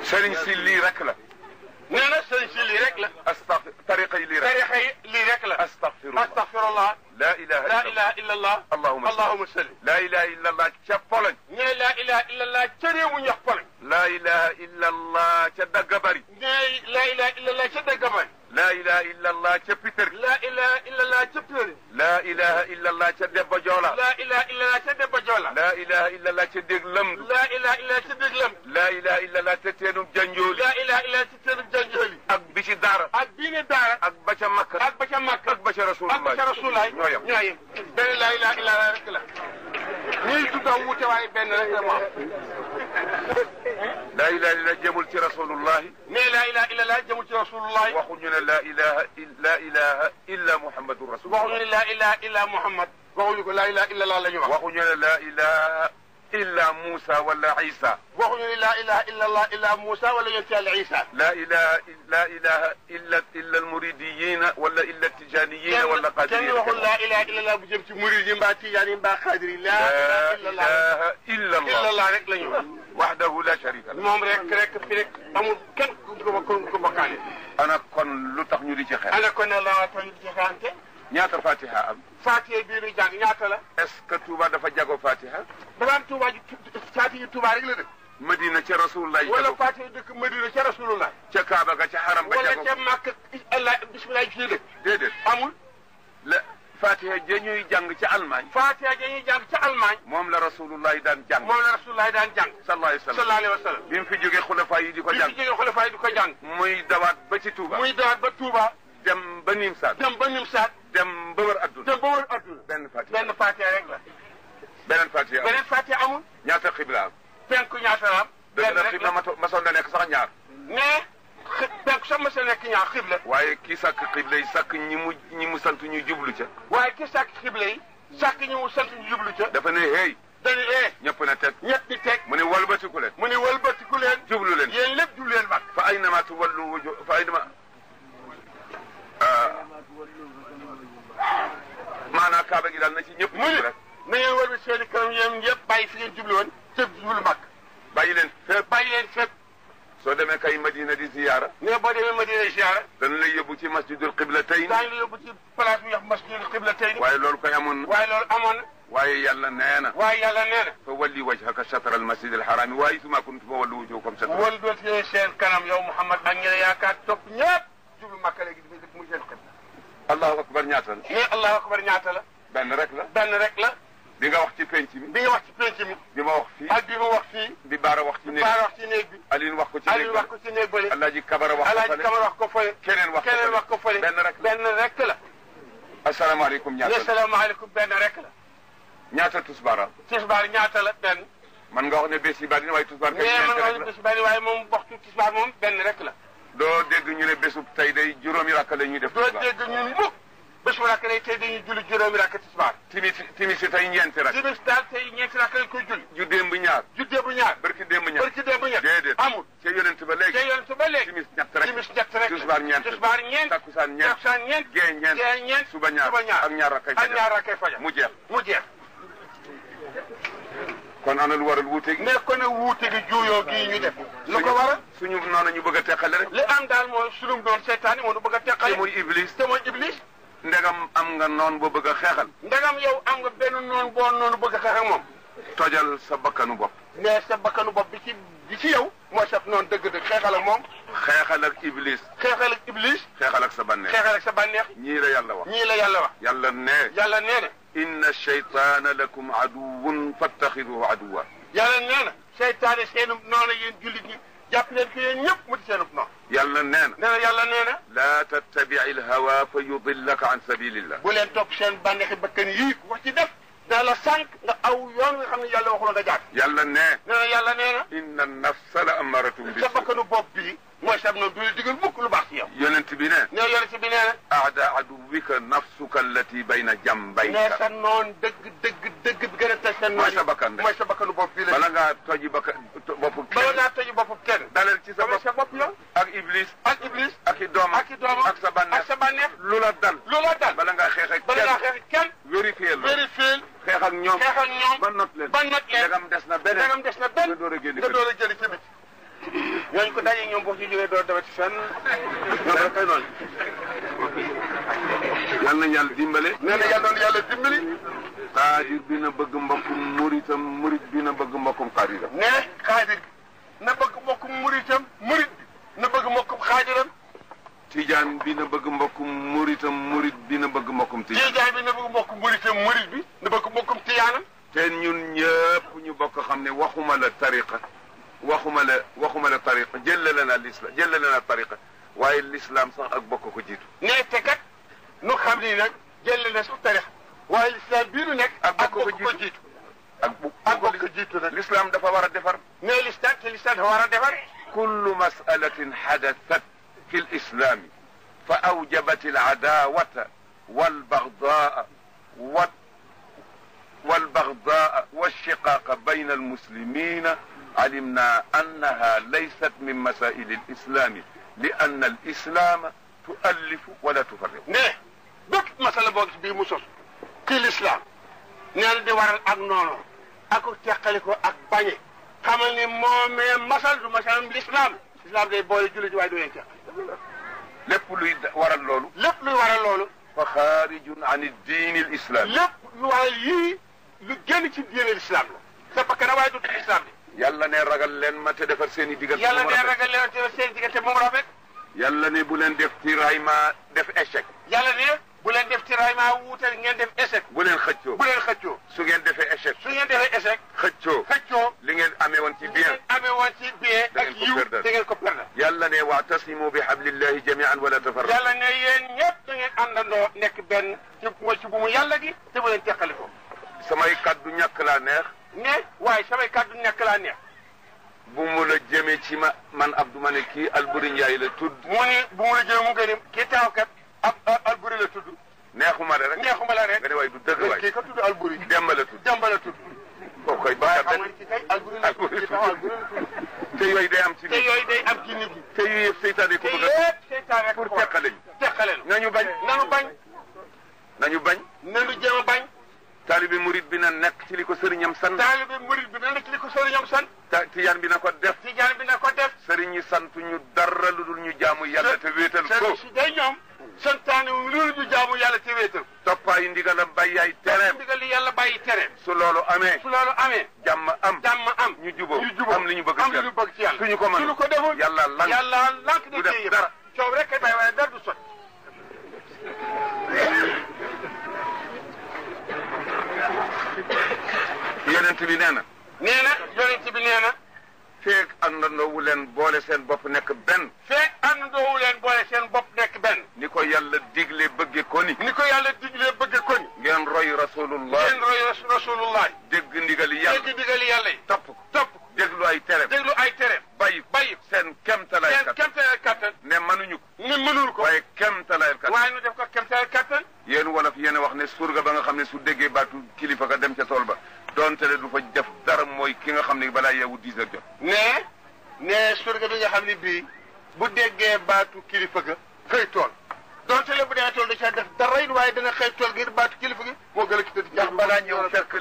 sëriñ si lii rek la. nee na sëriñ si lii rek la. tariqa yi lii rek. tariqa yi lii rek la. astaghfirullah. la ilaha illallah. allahumma salli. la ilaha illallah ca Pologne. nee la ilaha illallah ca réew mu ñuy wax Pologne. la ilaha illallah ca Dagabari. nee la ilaha illallah ca Dagabari. la ilaha illallah ca Piter. la ilaha illallah ca Piter. la ilaha illallah ca Debba Joola. la ilaha illallah ca Debba Joola. la ilaha illallah ca Déglam. la ilaha illallah ca Déglam. la ilaha illallah ca Teenum Janjooli. la ilaha illallah ca Teenum Janjooli. ak bi ci Daara. ak bii ne Daara. ak ba ca Makka. ak ba ca Makka. ak ba ca Rasulullah. ak ba ca Rasulullah. ñoo yem ñoo yem. benn la ilaha illallah rek la. ñuy tuddoo wuute waaye benn rek la moom. la ilaha illallah jëmul ci Rasulullah. nee la ilaha illallah jëmul ci Rasulullah. waxuñu ne la ilaha illa Muhammadur Rasulullah. waxuñu ne la ilaha illa Muhammad. waxuñu ko la ilaha illallah la ñu wax. waxuñu ne la ilaha illa Musa wala Isa. waxuñu ne la ilaha illallah illa Musa wala yonent Yàlla Isa. la ilaha illa al-muridiyin wala illa at-tijaniyin wala qadiriyin. kenn waxul la ilaha illallah bu jëm ci murid yi mbaa tijaan yi mbaa xaadir yi. la ilaha illallah rek la ñu wax. wahdahu la sharika lahu. moom rek fi rek amul kenn ku bokkaale. ana kon lu tax ñu di ci xeex. ana kon ne la tax ñu di ci xeexante. ñaata Fatiha am. Fatiha bii ñu jàng ñaata la. est-ce que Touba dafa jago Fatiha. dafa am Touba ji Fatiha Touba rek la dëkk. Madina ca Rasulullah. wala Fatiha dëkk Madina ca Rasulullah. ca Kaaba ga ca Haram ga jago. wala ca Makka Allah bismillah ci dëkk. déedéet amul. la Fatiha ja ñuy jàng ca Allemagne. Fatiha ja ñuy jàng ca Allemagne. moom la Rasulullah daan jàng. moom la Rasulullah daan jàng. sallallahu alayhi wa sallam. bi mu fi jógee xulafa yi di ko jàng. bi mu fi jógee xulafa yi di ko jàng. muy dawaat ba ci Touba. muy dawaat ba Touba. dem ba Nimsaat. dem ba Nimsaat. dem ba wër adduna. dem ba wër adduna. benn Fatiha rek la. beneen Fatiha amul. ñaata xibla am. penku ñaata la am. benn rek xibla masoon na nekk sax ñaar. mais penku sax masoon na nekk ñaar xibla. waaye kii sàkk xibla yi sàkk ñi mu sant ñu jublu ca. waaye kii sàkk xibla yi sàkk ñi mu sant ñu jublu ca. dafa ne hey. dañu ñëpp na teg. ñëpp di teg. mu ne walbatiku leen. jublu leen. yéen lépp jublu leen mag. fa aynama tuwallu wujuh fa aynama maanaam Kaaba gi daal na ci ñëpp. mu ne na ngeen wër bi seen i kanam yéen ñëpp bàyyi fi ngeen jublu woon te jublu mag. bàyyi leen fépp. soo demee kay Madina di ziyaara. ne boo demee Madina di ziyaara. dana lay yóbbu ci masjidul qiblatayn. daañu la yóbbu ci place bi ñuy wax masjidul qiblatayn. waaye loolu koy amoon na. waaye yàlla nee na. fa walli wajhaka shatra al-masjid al-haram wa haythuma kuntum fa wallu wujuhakum shatra. wala dootee seen kanam yow Muhammad ak ñeneen yaakaar topp ñëpp jublu Makka léegi muy seen xibla. allahu akbar ñaata la. mais allahu akbar ñaata la. benn rek la. bi nga wax ci penc mi. bi nga wax ci penc mi. bi ma wax fii. ak bi ma wax fii. bi Baara wax ci néeg bi. Alioune wax ko ci néeg bële. Alaaji Kabara wax ko fële. keneen wax ko fële. benn rek la. asalaamaaleykum ñaata la. asalaamaaleykum benn rek la. ñaata tusbaara. tisbaar ñaata la benn. man nga wax ne bés yi bari na waaye tusbaar. mais man nga wax ne bés yi bari waaye moom waxtu tisbaar moom benn rek la. doo dégg ñu ne bésub tey day juróomi rakk la ñuy def. doo dégg ñu mukk bés bu rakk lay tey dañuy julli juróomi rakk tisbaar. timis tey ñeenti rakk. timis daal tey ñeenti rakk lañ koy julli. ju démb ñaar. barki démb ñaar. déedéet. amul. ca yonent ba léegi. timis ñett rek. tisbaar ñeent. takkusaan ñeent. gee ñeent. suba ñaar ak ñaar rakkay fajar. mu jeex. kon ana lu waral wuute gi. mais kon nag wuute gi juuyoo gii ñu def. lu ko waral suñu noonu ñu bëgg a teqale rek. li am daal mooy sulum doon seetaani moo ñu bëgg a teqale. te mooy iblis. te ndegam am nga noon boo bëgg a xeexal. ndegam yow am nga benn noon boo noonu bëgg a xeex ak moom. tojal sa bakkanu bopp. mais sa bakkanu bopp bi ci yow. mooy sa noonu dëgg-dëgg xeexal ak moom. xeexal ak iblis. xeexal ak sa bànneex. ñii la yàlla wax. yàlla nee na. inna shaytaana lakum aduwwun fattaxiduhu aduwwa. yàlla nee na. seytaane seenum noonu yéen jullit ñi jàpp leen ko yéen ñëpp mu di seenum noonu. yàlla nee na. yàlla nee na. laa tattabi'i al-hawa fa yudillaka an sabilillah. bu leen topp seen bànneexi bakkan yii wax ci def. daa la sànq nga aw yoon nga xam ne yàlla waxuloon nga jaar. yàlla nee na. inna nafsa la ammaratun bi. sa bakkanu bopp bii. mooy sab noonu du la digal mukk lu baax ci yow. yonent bi nee. yonent bi nee na. aada aduwika nafsuka allati bayna jambayka. nee sa noon dëgg bi gën a teg sa noon. mooy sa bakkan mooy sa bakkanu bopp bii la. bala ngaa toji boppu kenn. dalal ci sa bopp la. ak iblis. ak i doomam. ak sa bànneex. lu la dal. bala ngaa xeex ak kenn. vérifier xeexal ak ñoom ba not leen dagam des na benn nga door a génn ci biti ñooñu ko daje ñoom boo ci jógee door dawati fenn ñoom rek kay noonu yal na yàlla dimbale nee na yàlla dimbali xaadir bi na bëgg mbokkum muritam murit bi na bëgg mbokkum xaadiram ne xaadir bi na bëgg mbokkum muritam murit bi na bëgg mbokkum xaadiram tijaan bi na bëgg mbokkum muritam murit bi na bëgg mbokkum tijaan bi na bëgg mbokkum muritam murit bi na bëgg mbokkum tijaanam te ñun ñëpp ñu bokk xam ne waxuma la tariqa waxuma la tariqa jëlale na tariqa waaye l'islam sax ak bokk ko jiitu ne te kat nu xam ni nag jëlale na sax tariqa waaye l'islam bii nu nekk ak bokk ko jiitu ak bokk ko jiitu nag l'islam dafa war a defar ne l'islam dafa war a defar kullu mas'alatin hadathat في الإسلام فأوجبت العداوة والبغضاء والشقاق بين المسلمين علمنا أنها ليست من مسائل الإسلام لأن الإسلام تؤلف ولا تفرق نه بك مسألة بوكس بي مسوس في الإسلام نال دي وارال اك نونو اكو تيخاليكو اك باغي خامل ني مومي مسألة الإسلام الإسلام day boole julli ji waaye du leen lépp luy waral loolu fa xaarijun an diin al islam lépp lu waral yii lu génn ci diine l'islam la c'est parce que na waaye du l'islam bi yàlla ne ragal leen ma te defar seen i diggante yàlla ne ragal leen te defar seen i diggante moom rafet yàlla ne bu leen def tiraillement def échec yàlla ne bu leen def tiraillement wuutal ngeen def échec bu leen xëccoo su ngeen defee échec xëccoo li ngeen amee woon ci bien ak yiw da ngeen ko perdre yàlla ne wa'tasimu bi hablillahi jami'an wala tafarraqu yàlla ne yéen ñëpp da ngeen àndandoo nekk benn ci bu mu yàlla gi te bu leen teqali ko samay kaddu ñàkk laa neex ne waaye samay kaddu ñàkk laa neex bu mu la jëmee ci man Abdou ma ne kii Alburi Njaay la tudd mu ni bu mu la jëmee mu gën kii taawkat Alburi la tudd neexuma la rek nga ne waaye du dëgg waay kii ka tudd Alburi Demba la tudd kooku koy baax xam nga ci kay Alburi la tudd te yooyu day am ci nit ñi te yooyu yëpp seytaane ko bëgg pour teqale ñu nañu bañ nañu jéem a bañ taalibe murid bi na nekk ci li ko sëriñam sant tijaan bi na ko def sëriñ ñi sant ñu dara lu dul ñu jaamu yàlla te wéetal ko si day ñoom santaane loolu ñu jaamu yàlla te wéetal toppaayu ndigalam bàyyi ay tereem ndigali yàlla bàyyi tereem su loolu amee jàmm am ñu jubóo am li ñu bëgg ci yàlla suñu ko deful yàlla lank du def dara coow rek kay bàyyi waaye dara du sot yonent bi nee na feeg àndandoo wu leen boole seen bopp nekk benn ni ko yàlla digle bëgge ko ni ngeen roy rasulullah dégg ndigali yàlla yi topp déglu ay tere bàyyi seen kemtalaay kattan ne mënuñu ko waaye kemtalaay kattan yéen wolof yéen wax ne surga ba nga xam ne su déggee baatu kilifa ga dem ca tool ba donte le du fa def dara mooy ki nga xam ne balaa yeewu 10 heures jot ne surga bi nga xam ne bii bu déggee baatu kilifa ga xëy tool donte le bu dee tool da ca def dara it waaye dana xëy tool ngir baatu kilifa gi moo gën a ki tëdd balaa ñëw fekk